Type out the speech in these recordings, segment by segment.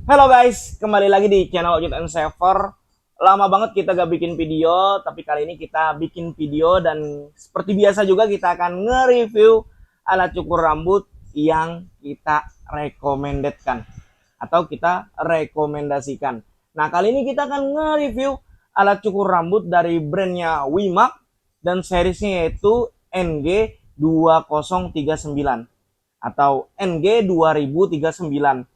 Halo guys, kembali lagi di channel Ojit and Saver. Lama banget kita gak bikin video, tapi kali ini kita bikin video dan seperti biasa juga kita akan nge-review alat cukur rambut yang kita rekomendasikan atau kita rekomendasikan. Nah, kali ini kita akan nge-review alat cukur rambut dari brandnya Wimak dan seriesnya yaitu NG2039 atau NG2039.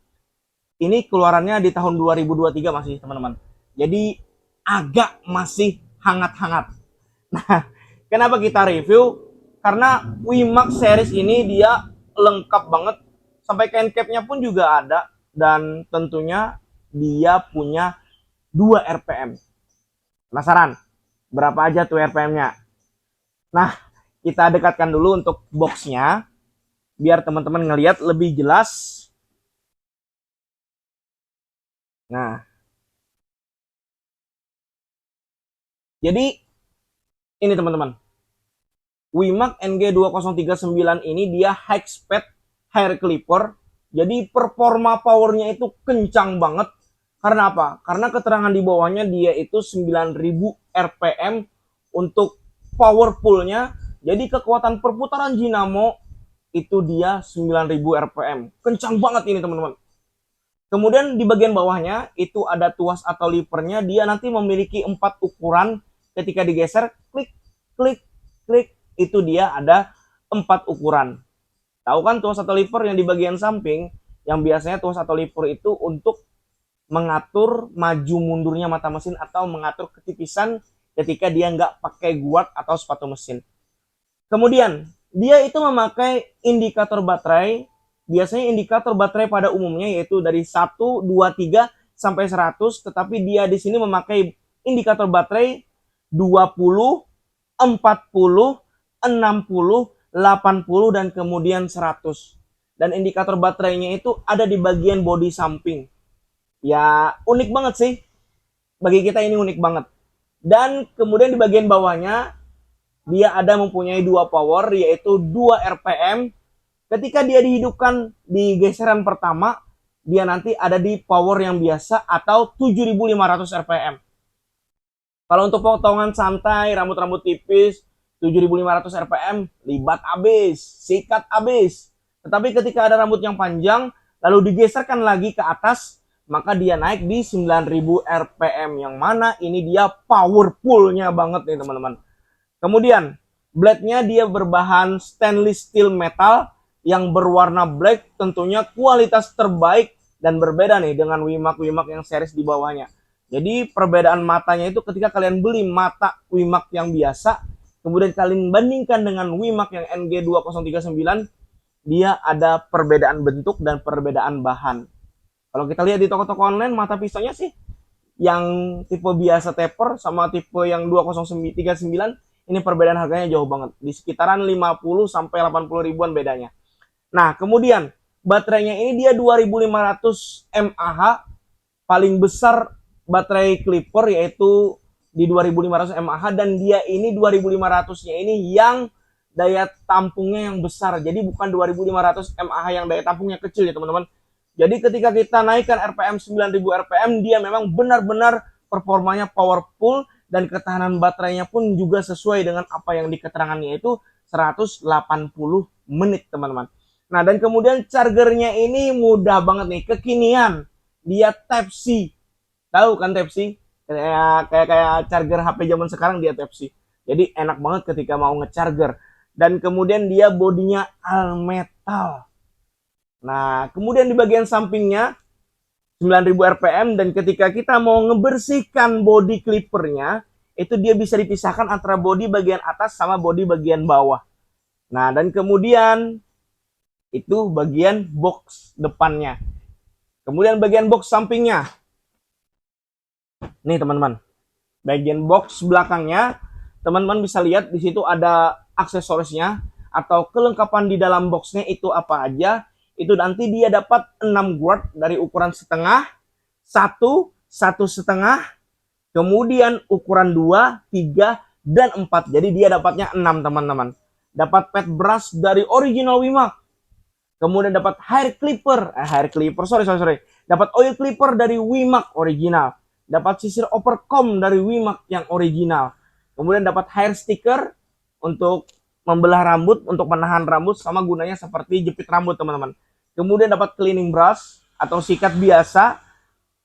Ini keluarannya di tahun 2023 masih teman-teman. Jadi agak masih hangat-hangat. Nah, kenapa kita review? Karena Wimak series ini dia lengkap banget. Sampai kain capnya pun juga ada. Dan tentunya dia punya 2 RPM. Penasaran? Berapa aja tuh RPM-nya? Nah, kita dekatkan dulu untuk boxnya. Biar teman-teman ngelihat lebih jelas. Nah, jadi ini teman-teman. Wimak NG2039 ini dia high speed hair clipper. Jadi performa powernya itu kencang banget. Karena apa? Karena keterangan di bawahnya dia itu 9000 RPM untuk powerfulnya. Jadi kekuatan perputaran dinamo itu dia 9000 RPM. Kencang banget ini teman-teman. Kemudian di bagian bawahnya itu ada tuas atau lipernya. Dia nanti memiliki 4 ukuran. Ketika digeser, klik, klik, klik. Itu dia ada 4 ukuran. Tahu kan tuas atau liper yang di bagian samping? Yang biasanya tuas atau liper itu untuk mengatur maju mundurnya mata mesin atau mengatur ketipisan ketika dia nggak pakai guard atau sepatu mesin. Kemudian dia itu memakai indikator baterai. Biasanya indikator baterai pada umumnya yaitu dari 1, 2, 3 sampai 100, tetapi dia di sini memakai indikator baterai 20, 40, 60, 80 dan kemudian 100. Dan indikator baterainya itu ada di bagian bodi samping. Ya, unik banget sih. Bagi kita ini unik banget. Dan kemudian di bagian bawahnya dia ada mempunyai 2 power yaitu 2 RPM. Ketika dia dihidupkan di geseran pertama, dia nanti ada di power yang biasa atau 7500 RPM. Kalau untuk potongan santai, rambut-rambut tipis, 7500 RPM, libat abis, sikat abis. Tetapi ketika ada rambut yang panjang, lalu digeserkan lagi ke atas, maka dia naik di 9000 RPM. Yang mana ini dia powerfulnya banget nih teman-teman. Kemudian, blade-nya dia berbahan stainless steel metal, yang berwarna black, tentunya kualitas terbaik dan berbeda nih dengan Wimak-Wimak yang series di bawahnya. Jadi perbedaan matanya itu ketika kalian beli mata Wimak yang biasa, kemudian kalian bandingkan dengan Wimak yang NG2039, dia ada perbedaan bentuk dan perbedaan bahan. Kalau kita lihat di toko-toko online, mata pisaunya sih yang tipe biasa taper sama tipe yang 2039, ini perbedaan harganya jauh banget. Di sekitaran 50 sampai 80 ribuan bedanya. Nah, kemudian baterainya ini dia 2500 mAh, paling besar baterai clipper yaitu di 2500 mAh, dan dia ini 2500-nya ini yang daya tampungnya yang besar. Jadi bukan 2500 mAh yang daya tampungnya kecil ya, teman-teman. Jadi ketika kita naikkan RPM 9000 RPM, dia memang benar-benar performanya powerful dan ketahanan baterainya pun juga sesuai dengan apa yang di keterangannya itu 180 menit, teman-teman. Nah, dan kemudian chargernya ini mudah banget nih, kekinian. Dia Type-C. Tahu kan Type-C? Kayak charger HP zaman sekarang dia Type-C. Jadi enak banget ketika mau ngecharger. Dan kemudian dia bodinya all metal. Nah, kemudian di bagian sampingnya 9000 RPM, dan ketika kita mau ngebersihkan body clippernya, itu dia bisa dipisahkan antara body bagian atas sama body bagian bawah. Nah, dan kemudian itu bagian box depannya. Kemudian bagian box sampingnya. Nih teman-teman. Bagian box belakangnya, teman-teman bisa lihat di situ ada aksesorisnya atau kelengkapan di dalam boxnya itu apa aja. Itu nanti dia dapat 6 guard dari ukuran setengah, 1, 1,5, kemudian ukuran 2, 3, dan 4. Jadi dia dapatnya 6 teman-teman. Dapat pad brush dari original Wimak. Kemudian dapat hair clipper, sorry. dapat oil clipper dari Wimax original, dapat sisir overcomb dari Wimax yang original, kemudian dapat hair sticker untuk membelah rambut, untuk menahan rambut, sama gunanya seperti jepit rambut teman-teman. Kemudian dapat cleaning brush atau sikat biasa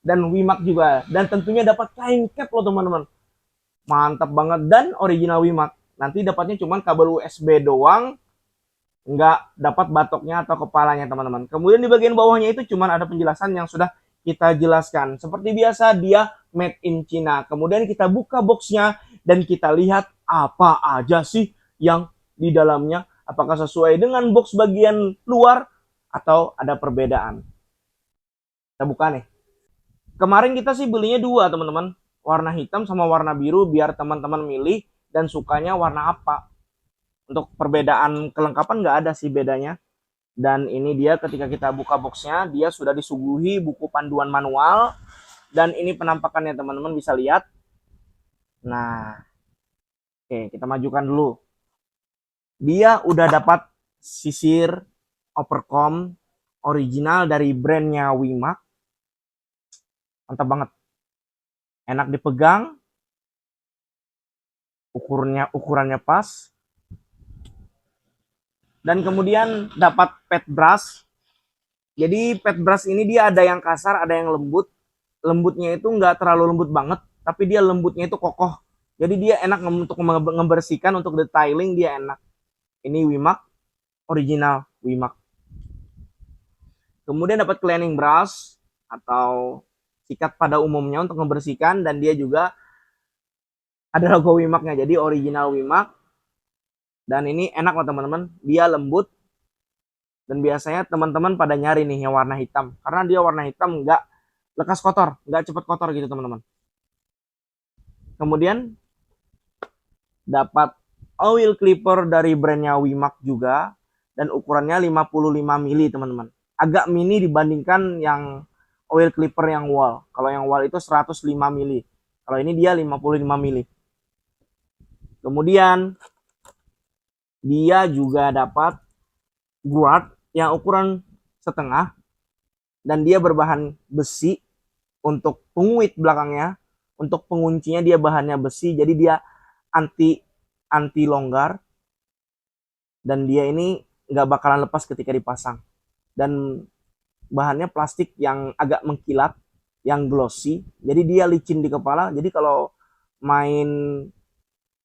dan Wimax juga, dan tentunya dapat kain cap loh teman-teman, mantap banget, dan original Wimax. Nanti dapatnya cuman kabel USB doang, nggak dapat batoknya atau kepalanya teman-teman. Kemudian di bagian bawahnya itu cuman ada penjelasan yang sudah kita jelaskan. Seperti biasa dia made in China. Kemudian kita buka boxnya dan kita lihat apa aja sih yang di dalamnya. Apakah sesuai dengan box bagian luar atau ada perbedaan. Kita buka nih. Kemarin kita sih belinya dua teman-teman. Warna hitam sama warna biru biar teman-teman milih dan sukanya warna apa. Untuk perbedaan kelengkapan nggak ada sih bedanya. Dan ini dia ketika kita buka boxnya, dia sudah disuguhi buku panduan manual. Dan ini penampakannya teman-teman bisa lihat. Nah, oke kita majukan dulu. Dia udah dapat sisir overcomb original dari brandnya Wimax. Mantap banget. Enak dipegang. Ukurannya pas. Dan kemudian dapat pad brush. Jadi pad brush ini dia ada yang kasar, ada yang lembut. Lembutnya itu nggak terlalu lembut banget, tapi dia lembutnya itu kokoh. Jadi dia enak untuk membersihkan, untuk detailing dia enak. Ini Wimax, original Wimax. Kemudian dapat cleaning brush atau sikat pada umumnya untuk membersihkan, dan dia juga ada logo Wimax-nya. Jadi original Wimax. Dan ini enak loh teman-teman, dia lembut. Dan biasanya teman-teman pada nyari nih yang warna hitam, karena dia warna hitam nggak lekas kotor, nggak cepet kotor gitu teman-teman. Kemudian dapat oil clipper dari brandnya Wimax juga, dan ukurannya 55 mili teman-teman. Agak mini dibandingkan yang oil clipper yang wall. Kalau yang wall itu 105 mili, kalau ini dia 55 mili. Kemudian dia juga dapat guard yang ukuran setengah, dan dia berbahan besi untuk penguit belakangnya. Untuk penguncinya dia bahannya besi, jadi dia anti longgar, dan dia ini nggak bakalan lepas ketika dipasang. Dan bahannya plastik yang agak mengkilat, yang glossy, jadi dia licin di kepala. Jadi kalau main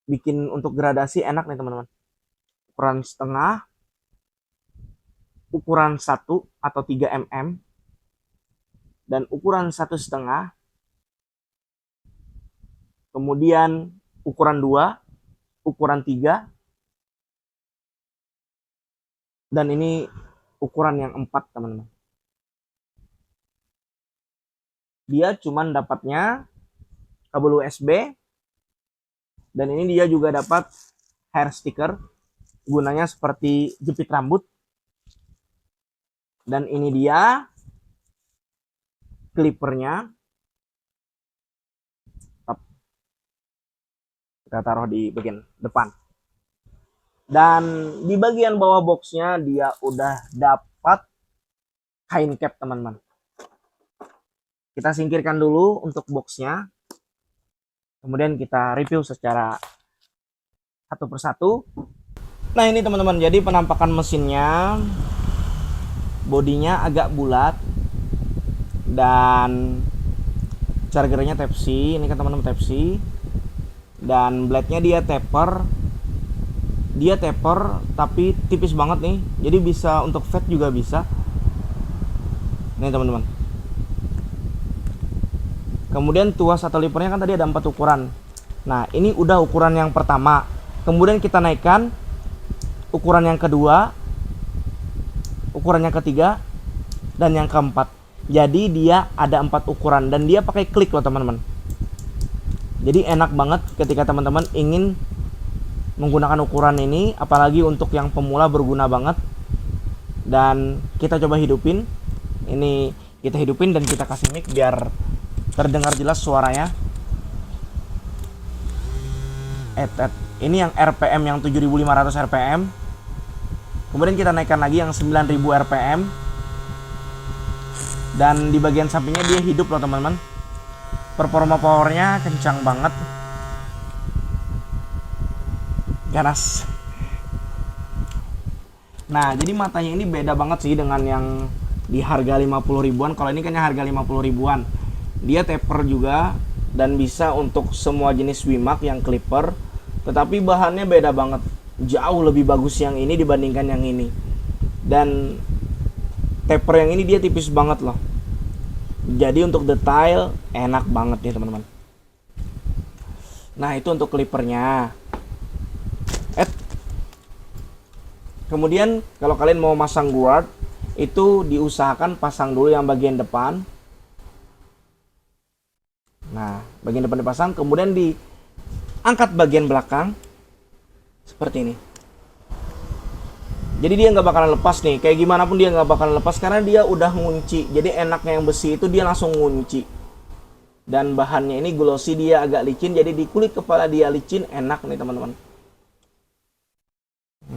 bikin untuk gradasi enak nih teman-teman. Ukuran setengah, ukuran 1 atau 3 mm, dan ukuran 1,5, kemudian ukuran 2, ukuran 3, dan ini ukuran yang 4 teman-teman. Dia cuman dapatnya kabel USB, dan ini dia juga dapat hair sticker, gunanya seperti jepit rambut. Dan ini dia clippernya. Kita taruh di bagian depan. Dan di bagian bawah boxnya dia udah dapat kain cap teman-teman. Kita singkirkan dulu untuk boxnya. Kemudian kita review secara satu persatu. Nah ini teman-teman, jadi penampakan mesinnya, bodinya agak bulat, dan chargernya Type C. Ini kan teman-teman Type C. Dan blade-nya dia taper. Dia taper tapi tipis banget nih. Jadi bisa untuk fade juga bisa. Nih teman-teman. Kemudian tuas atau lipernya kan tadi ada 4 ukuran. Nah, ini udah ukuran yang pertama. Kemudian kita naikkan ukuran yang kedua, ukuran yang ketiga, dan yang keempat. Jadi dia ada 4 ukuran, dan dia pakai klik loh teman-teman. Jadi enak banget ketika teman-teman ingin menggunakan ukuran ini, apalagi untuk yang pemula berguna banget. Dan kita coba hidupin. Ini kita hidupin dan kita kasih mic biar terdengar jelas suaranya. Ini yang RPM yang 7500 RPM. Kemudian kita naikkan lagi yang 9000 RPM. Dan di bagian sampingnya dia hidup loh teman-teman. Performa powernya kencang banget. Ganas. Nah, jadi matanya ini beda banget sih dengan yang di harga 50 ribuan. Kalau ini kayaknya harga 50 ribuan. Dia taper juga dan bisa untuk semua jenis Wimax yang clipper. Tetapi bahannya beda banget. Jauh lebih bagus yang ini dibandingkan yang ini. Dan taper yang ini dia tipis banget loh. Jadi untuk detail enak banget nih teman-teman. Nah, itu untuk clippernya. Kemudian kalau kalian mau masang guard, itu diusahakan pasang dulu yang bagian depan. Nah, bagian depan dipasang, kemudian diangkat bagian belakang seperti ini. Jadi dia nggak bakalan lepas nih, kayak gimana pun dia nggak bakalan lepas karena dia udah ngunci. Jadi enaknya yang besi itu dia langsung ngunci. Dan bahannya ini glossy, dia agak licin, jadi di kulit kepala dia licin, enak nih teman-teman.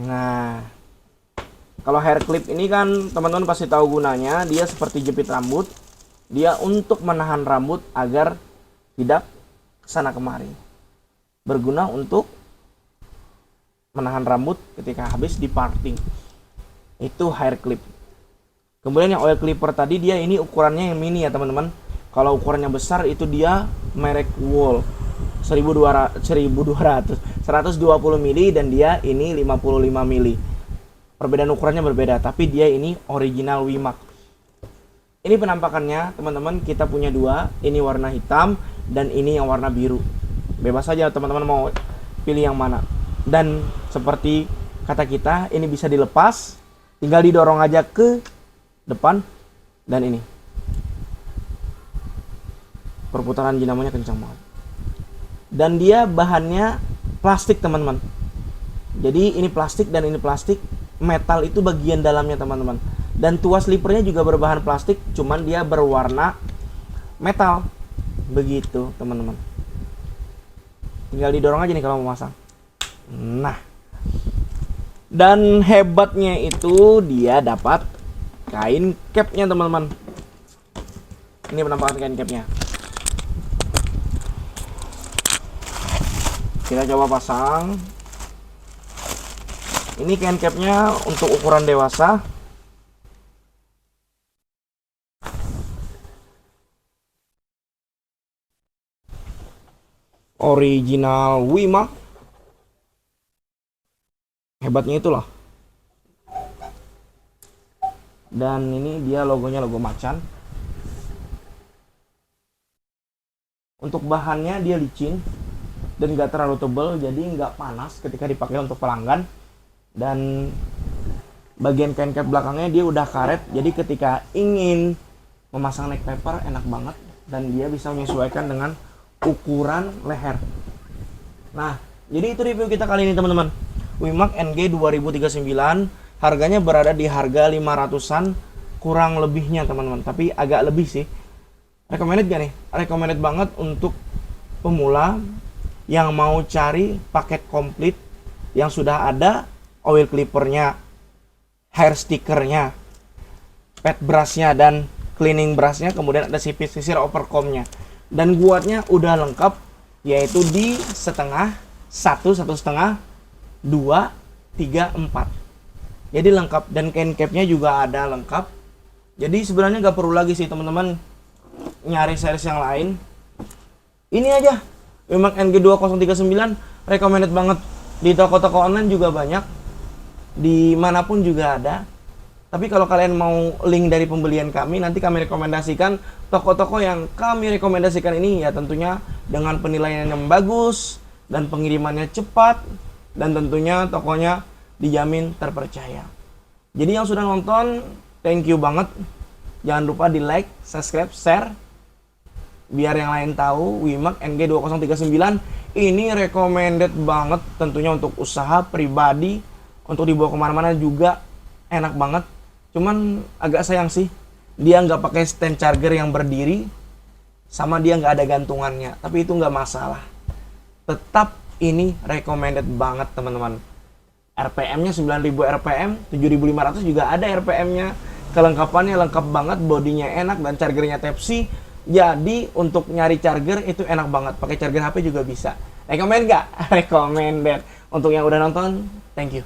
Nah, kalau hair clip ini kan teman-teman pasti tahu gunanya, dia seperti jepit rambut. Dia untuk menahan rambut agar tidak kesana kemari. Berguna untuk menahan rambut ketika habis di parting. Itu hair clip. Kemudian yang oil clipper tadi dia ini ukurannya yang mini ya teman-teman. Kalau ukurannya besar itu dia merek Wool 120 mili dan dia ini 55 mili. Perbedaan ukurannya berbeda, tapi dia ini original Wimax. Ini penampakannya teman-teman, kita punya dua, ini warna hitam dan ini yang warna biru. Bebas saja teman-teman mau pilih yang mana. Dan seperti kata kita, ini bisa dilepas, tinggal didorong aja ke depan. Dan ini perputaran dinamonya kencang banget. Dan dia bahannya plastik teman-teman. Jadi ini plastik dan ini plastik. Metal itu bagian dalamnya teman-teman. Dan tuas slipernya juga berbahan plastik, cuman dia berwarna metal. Begitu teman-teman. Tinggal didorong aja nih kalau mau masang. Nah, dan hebatnya itu dia dapat kain capnya teman-teman. Ini penampakan kain capnya. Kita coba pasang. Ini kain capnya untuk ukuran dewasa. Original Wimax. Hebatnya itulah. Dan ini dia logonya logo macan. Untuk bahannya dia licin dan gak terlalu tebal, jadi nggak panas ketika dipakai untuk pelanggan. Dan bagian kain cap belakangnya dia udah karet, jadi ketika ingin memasang neck paper enak banget dan dia bisa menyesuaikan dengan ukuran leher. Nah, jadi itu review kita kali ini teman-teman. Wimax NG 2039 harganya berada di harga 500-an kurang lebihnya teman-teman, tapi agak lebih sih. Recommended gak nih? Recommended banget untuk pemula yang mau cari paket komplit yang sudah ada oil clippernya, hair stickernya, pad brushnya dan cleaning brushnya, kemudian ada sisir overcomb-nya. Dan guardnya udah lengkap, yaitu di setengah, satu setengah, 2, 3, 4. Jadi lengkap, dan kain capnya juga ada lengkap. Jadi sebenarnya nggak perlu lagi sih teman-teman nyari series yang lain. Ini aja Wimax NG 2039 recommended banget. Di toko-toko online juga banyak, dimanapun juga ada. Tapi kalau kalian mau link dari pembelian kami, nanti kami rekomendasikan toko-toko yang kami rekomendasikan ini ya, tentunya dengan penilaian yang bagus dan pengirimannya cepat, dan tentunya tokonya dijamin terpercaya. Jadi yang sudah nonton, thank you banget. Jangan lupa di like, subscribe, share, biar yang lain tahu Wimax NG 2039 ini recommended banget tentunya untuk usaha pribadi, untuk dibawa kemana-mana juga enak banget. Cuman agak sayang sih dia nggak pakai stand charger yang berdiri, sama dia nggak ada gantungannya, tapi itu nggak masalah, tetap ini recommended banget teman-teman. RPM nya 9000 RPM, 7500 juga ada RPM nya. Kelengkapannya lengkap banget, bodinya enak dan chargernya Type-C. Jadi untuk nyari charger itu enak banget. Pakai charger HP juga bisa. Rekomen nggak? Recommended. Untuk yang udah nonton, thank you.